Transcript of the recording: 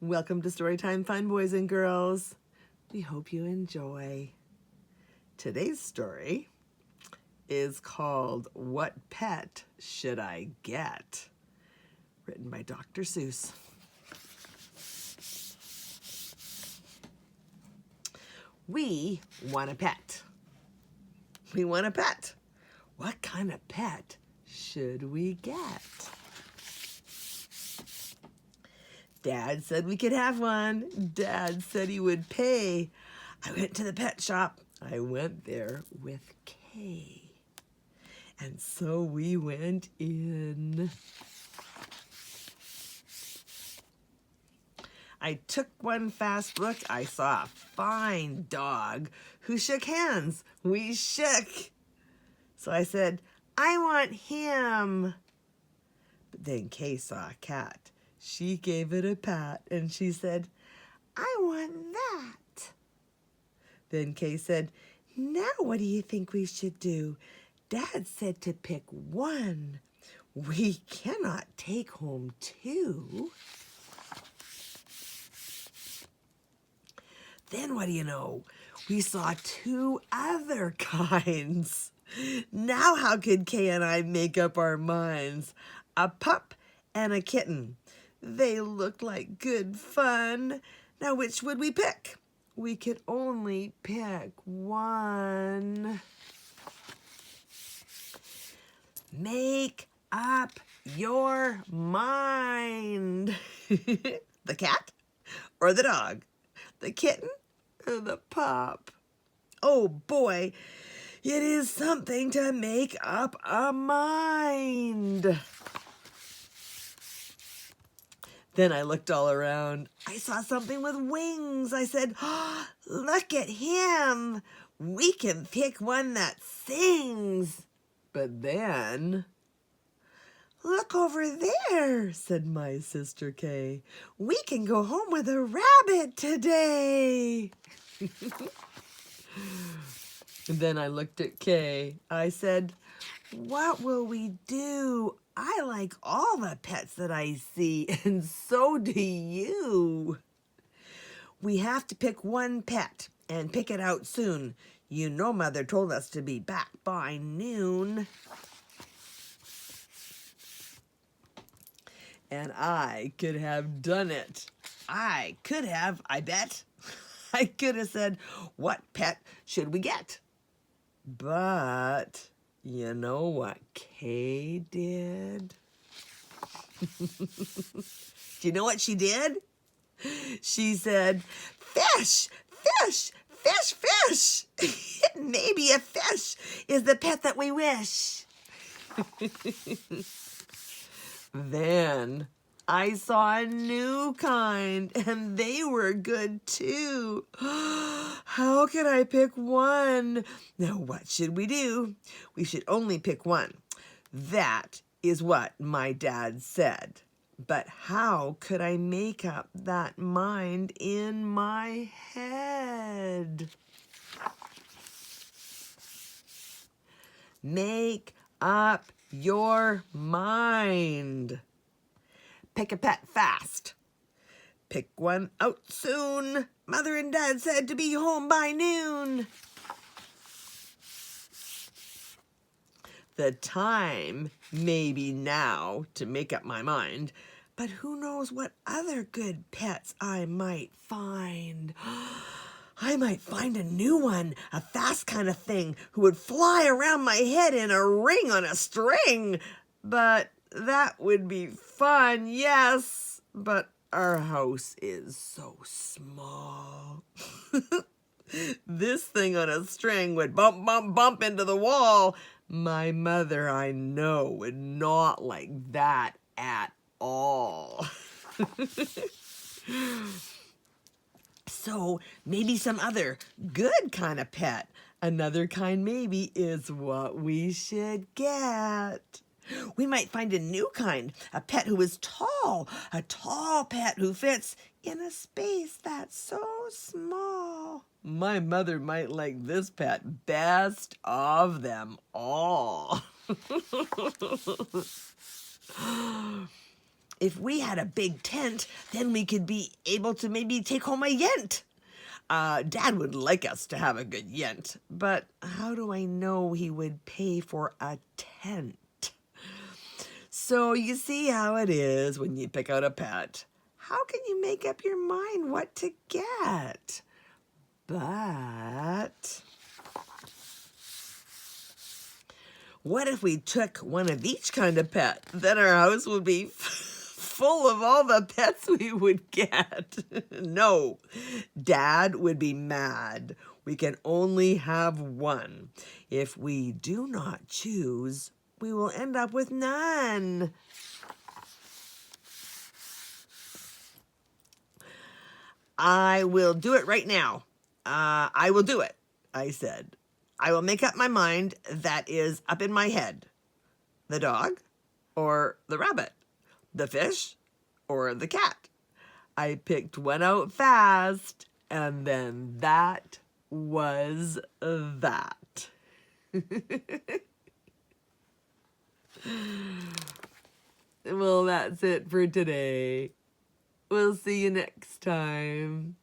Welcome to Storytime Fun, boys and girls. We hope you enjoy. Today's story is called What Pet Should I Get? Written by Dr. Seuss. We want a pet. We want a pet. What kind of pet should we get? Dad said we could have one. Dad said he would pay. I went to the pet shop. I went there with Kay. And so we went in. I took one fast look. I saw a fine dog who shook hands. We shook. So I said, I want him. But then Kay saw a cat. She gave it a pat and she said, I want that. Then Kay said, now what do you think we should do? Dad said to pick one. We cannot take home two. Then what do you know? We saw two other kinds. Now how could Kay and I make up our minds? A pup and a kitten. They looked like good fun. Now which would we pick? We could only pick one. Make up your mind. The cat or the dog? The kitten or the pup? Oh boy, it is something to make up a mind. Then I looked all around. I saw something with wings. I said, oh, look at him. We can pick one that sings. But then, look over there, said my sister Kay. We can go home with a rabbit today. And then I looked at Kay. I said, what will we do? I like all the pets that I see, and so do you. We have to pick one pet and pick it out soon. You know Mother told us to be back by noon. And I could have done it. I could have, I bet. I could have said, what pet should we get? But you know what Kay did? Do you know what she did? She said, fish, fish, fish, fish. Maybe a fish is the pet that we wish. Then I saw a new kind, and they were good too. How could I pick one? Now, what should we do? We should only pick one. That is what my dad said. But how could I make up that mind in my head? Make up your mind. Pick a pet fast. Pick one out soon. Mother and Dad said to be home by noon. The time may be now to make up my mind, but who knows what other good pets I might find. I might find a new one, a fast kind of thing, who would fly around my head in a ring on a string. But that would be fun, yes, but our house is so small. This thing on a string would bump, bump, bump into the wall. My mother, I know, would not like that at all. So maybe some other good kind of pet. Another kind maybe is what we should get. We might find a new kind, a pet who is tall, a tall pet who fits in a space that's so small. My mother might like this pet best of them all. if we had a big tent, then we could be able to maybe take home a yent. Dad would like us to have a good yent, but how do I know he would pay for a tent? So you see how it is when you pick out a pet. How can you make up your mind what to get? But what if we took one of each kind of pet? Then our house would be full of all the pets we would get. No, Dad would be mad. We can only have one. If we do not choose, we will end up with none. I will do it right now. I will do it, I said. I will make up my mind that is up in my head. The dog or the rabbit? The fish or the cat? I picked one out fast, and then that was that. Well, that's it for today. We'll see you next time.